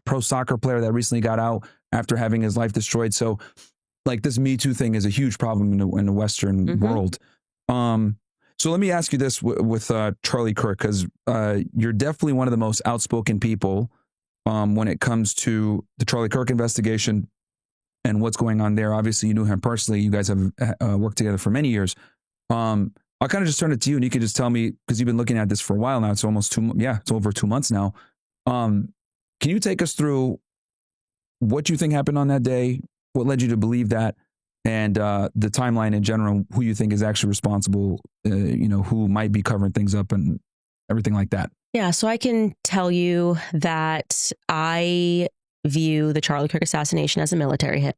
pro soccer player that recently got out after having his life destroyed. So like this Me Too thing is a huge problem in the Western world. So let me ask you this with Charlie Kirk, because you're definitely one of the most outspoken people when it comes to the Charlie Kirk investigation and what's going on there. Obviously, you knew him personally. You guys have worked together for many years. I'll kind of just turn it to you, and you can just tell me, because you've been looking at this for a while now. It's almost it's over 2 months now. Can you take us through what you think happened on that day? What led you to believe that? And the timeline in general, who you think is actually responsible, who might be covering things up and everything like that. Yeah, so I can tell you that I view the Charlie Kirk assassination as a military hit.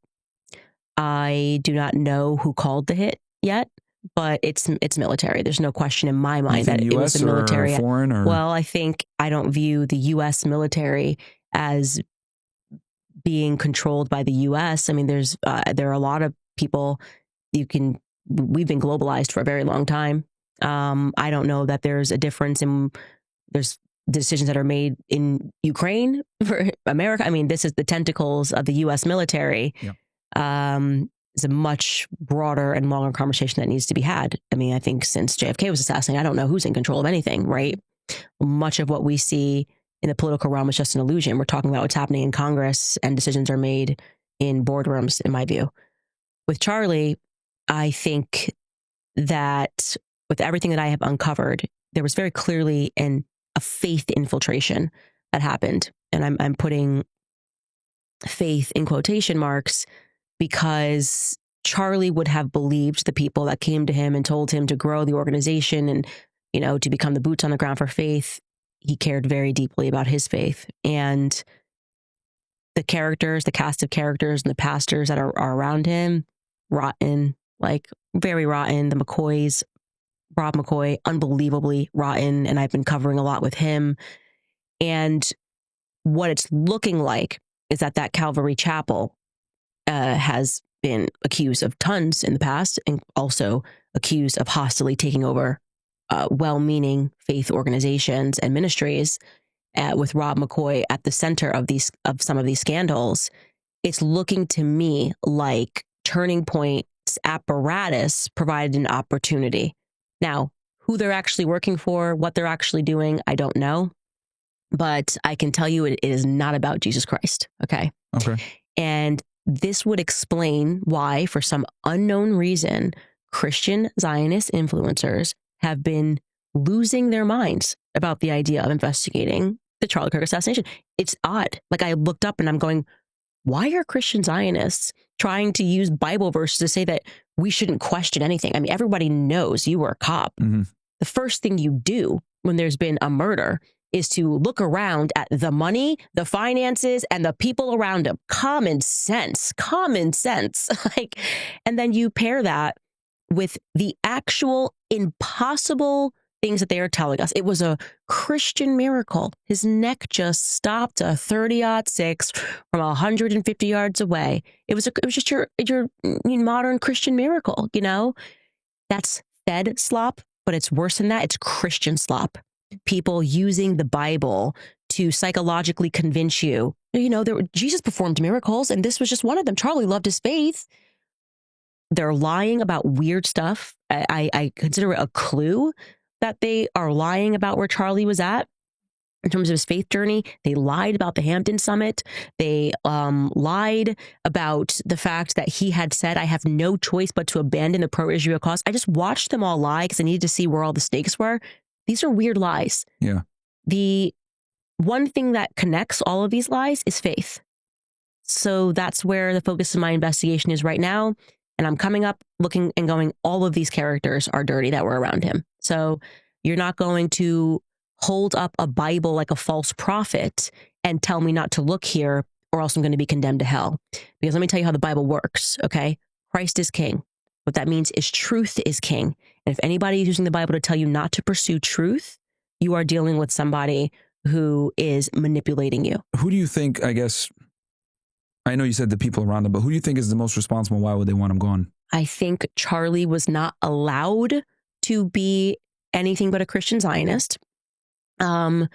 I do not know who called the hit yet, but it's military. There's no question in my mind that it was a military. Or foreign, or? Well, I don't view the U.S. military as being controlled by the U.S. I mean, there are a lot of people. We've been globalized for a very long time. I don't know that there's a difference there's decisions that are made in Ukraine for America. I mean, this is the tentacles of the U.S. military. Yeah. It's a much broader and longer conversation that needs to be had. I mean, I think since JFK was assassinated, I don't know who's in control of anything, right? Much of what we see in the political realm is just an illusion. We're talking about what's happening in Congress, and decisions are made in boardrooms, in my view. With Charlie, I think that with everything that I have uncovered, there was very clearly a faith infiltration that happened. And I'm putting faith in quotation marks, because Charlie would have believed the people that came to him and told him to grow the organization and, to become the boots on the ground for faith. He cared very deeply about his faith. And the cast of characters and the pastors that are around him, rotten, like very rotten. The McCoys, Rob McCoy, unbelievably rotten. And I've been covering a lot with him. And what it's looking like is that Calvary Chapel has been accused of tons in the past, and also accused of hostilely taking over well-meaning faith organizations and ministries, with Rob McCoy at the center of some of these scandals. It's looking to me like Turning Point's apparatus provided an opportunity. Now, who they're actually working for, what they're actually doing, I don't know. But I can tell you it is not about Jesus Christ. Okay. And this would explain why, for some unknown reason, Christian Zionist influencers have been losing their minds about the idea of investigating the Charlie Kirk assassination. It's odd. Like, I looked up and I'm going, why are Christian Zionists trying to use Bible verses to say that we shouldn't question anything? I mean, everybody knows you were a cop. The first thing you do when there's been a murder is to look around at the money, the finances, and the people around him. Common sense. Like, and then you pair that with the actual impossible things that they are telling us. It was a Christian miracle. His neck just stopped a 30-06 from 150 yards away. It was just your modern Christian miracle. That's Fed slop, but it's worse than that. It's Christian slop. People using the Bible to psychologically convince you, Jesus performed miracles, and this was just one of them. Charlie loved his faith. They're lying about weird stuff. I consider it a clue that they are lying about where Charlie was at in terms of his faith journey. They lied about the Hampton Summit. They lied about the fact that he had said, I have no choice but to abandon the pro-Israel cause. I just watched them all lie because I needed to see where all the stakes were. These are weird lies. Yeah. The one thing that connects all of these lies is faith. So that's where the focus of my investigation is right now. And I'm coming up, looking and going, all of these characters are dirty that were around him. So you're not going to hold up a Bible like a false prophet and tell me not to look here, or else I'm going to be condemned to hell. Because let me tell you how the Bible works, okay? Christ is king. What that means is truth is king. And if anybody is using the Bible to tell you not to pursue truth, you are dealing with somebody who is manipulating you. Who do you think, I know you said the people around him, but who do you think is the most responsible? Why would they want him gone? I think Charlie was not allowed to be anything but a Christian Zionist. And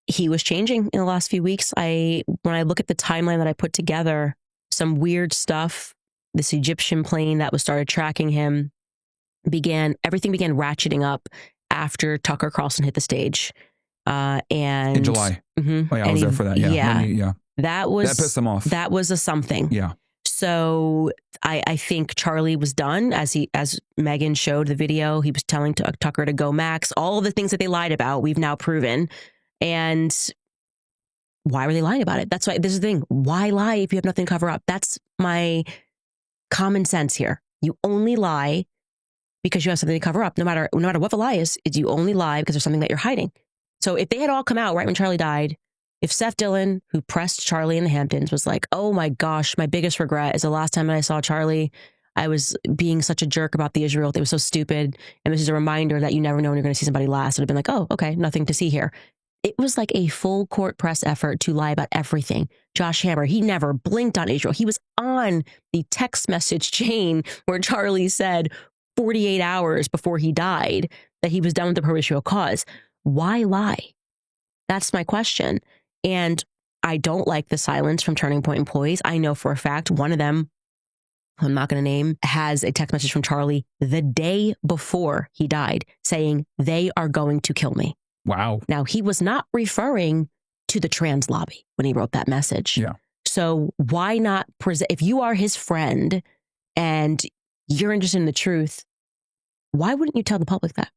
he was changing in the last few weeks. When I look at the timeline that I put together, some weird stuff, this Egyptian plane that was started tracking him everything began ratcheting up after Tucker Carlson hit the stage. And in July. Mm-hmm, Oh yeah, I was there for that. Yeah. That pissed him off. That was a something. Yeah. So I think Charlie was done as Megan showed the video. He was telling Tucker to go max. All of the things that they lied about, we've now proven. And why were they lying about it? That's why this is the thing. Why lie if you have nothing to cover up? That's my common sense here. You only lie because you have something to cover up. No matter what the lie is you only lie because there's something that you're hiding. So if they had all come out right when Charlie died, if Seth Dillon, who pressed Charlie in the Hamptons, was like, oh my gosh, my biggest regret is the last time I saw Charlie, I was being such a jerk about the Israel. They were so stupid. And this is a reminder that you never know when you're going to see somebody last. It would have been like, oh, okay, nothing to see here. It was like a full court press effort to lie about everything. Josh Hammer, he never blinked on Israel. He was on the text message chain where Charlie said 48 hours before he died that he was done with the pro-Israel cause. Why lie? That's my question. And I don't like the silence from Turning Point employees. I know for a fact one of them, I'm not going to name, has a text message from Charlie the day before he died saying they are going to kill me. Wow. Now, he was not referring to the trans lobby when he wrote that message. Yeah. So why not present? If you are his friend and you're interested in the truth, why wouldn't you tell the public that?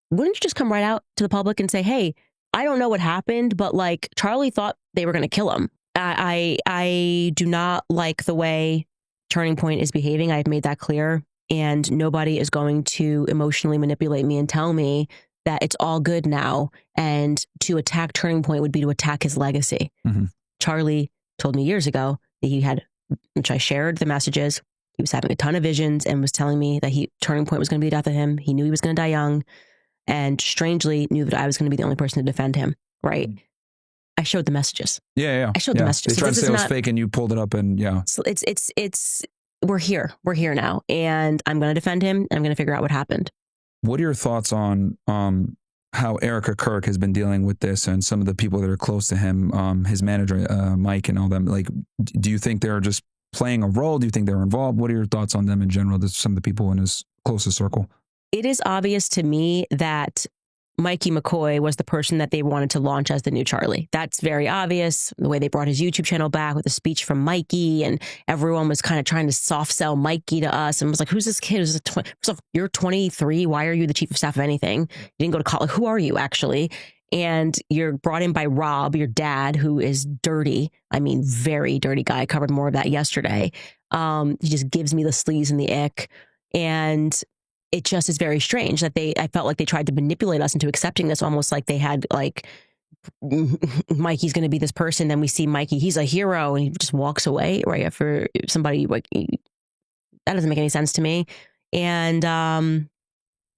Wouldn't you just come right out to the public and say, hey, I don't know what happened, but like Charlie thought they were going to kill him. I do not like the way Turning Point is behaving. I've made that clear. And nobody is going to emotionally manipulate me and tell me that it's all good now. And to attack Turning Point would be to attack his legacy. Mm-hmm. Charlie told me years ago that he had, which I shared the messages, he was having a ton of visions and was telling me that Turning Point was going to be the death of him. He knew he was going to die young. And strangely knew that I was going to be the only person to defend him, right? I showed the messages. Yeah. I showed the messages. They tried to say it was fake and you pulled it up and yeah. So we're here. We're here now. And I'm going to defend him. I'm going to figure out what happened. What are your thoughts on how Erica Kirk has been dealing with this and some of the people that are close to him, his manager, Mike and all them? Like, do you think they're just playing a role? Do you think they're involved? What are your thoughts on them in general? There's some of the people in his closest circle. It is obvious to me that Mikey McCoy was the person that they wanted to launch as the new Charlie. That's very obvious. The way they brought his YouTube channel back with a speech from Mikey, and everyone was kind of trying to soft sell Mikey to us and was like, who's this kid? You're 23. Why are you the chief of staff of anything? You didn't go to college. Who are you actually? And you're brought in by Rob, your dad, who is dirty. I mean, very dirty guy. I covered more of that yesterday. He just gives me the sleaze and the ick. And it just is very strange that I felt like they tried to manipulate us into accepting this, almost like they had like, Mikey's going to be this person. Then we see Mikey, he's a hero, and he just walks away right after somebody like, that doesn't make any sense to me. And,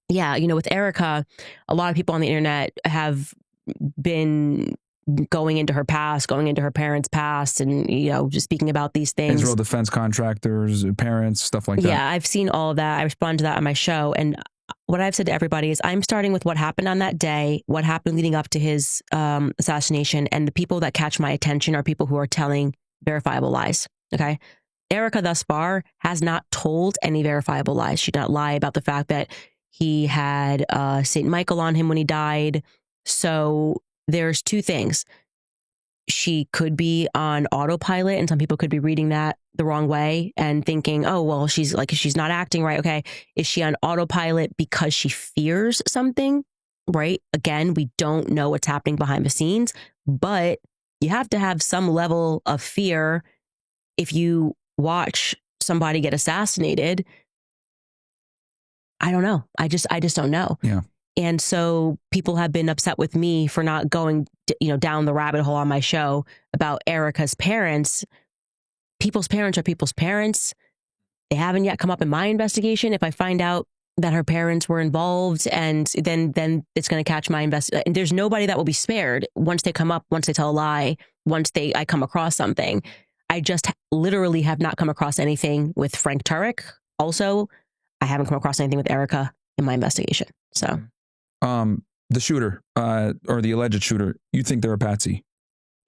yeah, with Erica, a lot of people on the internet have been going into her past, going into her parents' past, and just speaking about these things. Israel defense contractors, parents, stuff like that. Yeah, I've seen all of that. I respond to that on my show, and what I've said to everybody is I'm starting with what happened on that day, what happened leading up to his assassination, and the people that catch my attention are people who are telling verifiable lies. Okay, Erica thus far has not told any verifiable lies. She did not lie about the fact that he had St. Michael on him when he died. So there's two things. She could be on autopilot, and some people could be reading that the wrong way and thinking, oh, well, she's not acting right. Okay. Is she on autopilot because she fears something? Right. Again, we don't know what's happening behind the scenes, but you have to have some level of fear if you watch somebody get assassinated. I don't know. I just don't know. Yeah. And so people have been upset with me for not going, down the rabbit hole on my show about Erica's parents. People's parents are people's parents. They haven't yet come up in my investigation. If I find out that her parents were involved, and then it's going to catch my investigation. And there's nobody that will be spared once they come up, once they tell a lie, I come across something. I just literally have not come across anything with Frank Turek. Also, I haven't come across anything with Erica in my investigation. So, the shooter or the alleged shooter, you think they're a patsy?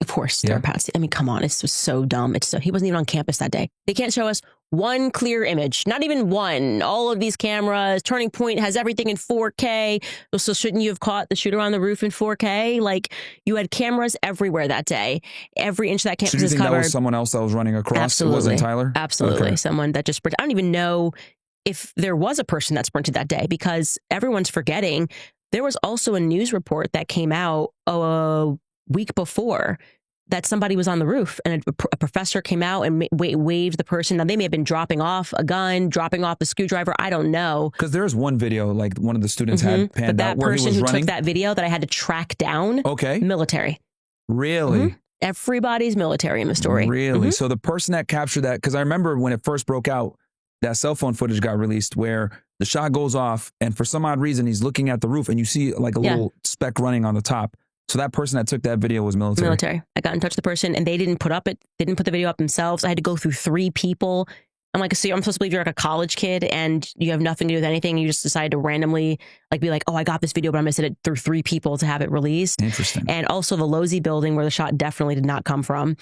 Of course, they're a patsy. I mean, come on, it's so dumb. He wasn't even on campus that day. They can't show us one clear image, not even one. All of these cameras, Turning Point has everything in 4K. So shouldn't you have caught the shooter on the roof in 4K? Like, you had cameras everywhere that day. Every inch of that campus So do you is think covered. that was someone else that was running across? Absolutely. It wasn't Tyler? Absolutely. Okay. Someone that just sprinted. I don't even know if there was a person that sprinted that day, because everyone's forgetting there was also a news report that came out a week before that somebody was on the roof, and a professor came out and waved the person. Now, they may have been dropping off a gun, dropping off the screwdriver. I don't know. Because there's one video, like one of the students had panned out where he was running. But that person who took that video that I had to track down, military. Really? Everybody's military in the story. Really? So the person that captured that, because I remember when it first broke out, that cell phone footage got released where the shot goes off, and for some odd reason, he's looking at the roof, and you see like a little speck running on the top. So that person that took that video was military. I got in touch with the person, and they didn't put the video up themselves. I had to go through 3 people. I'm like, so I'm supposed to believe you're like a college kid and you have nothing to do with anything. You just decided to randomly be like, oh, I got this video, but I'm going to send it through 3 people to have it released. Interesting. And also the Losey building, where the shot definitely did not come from.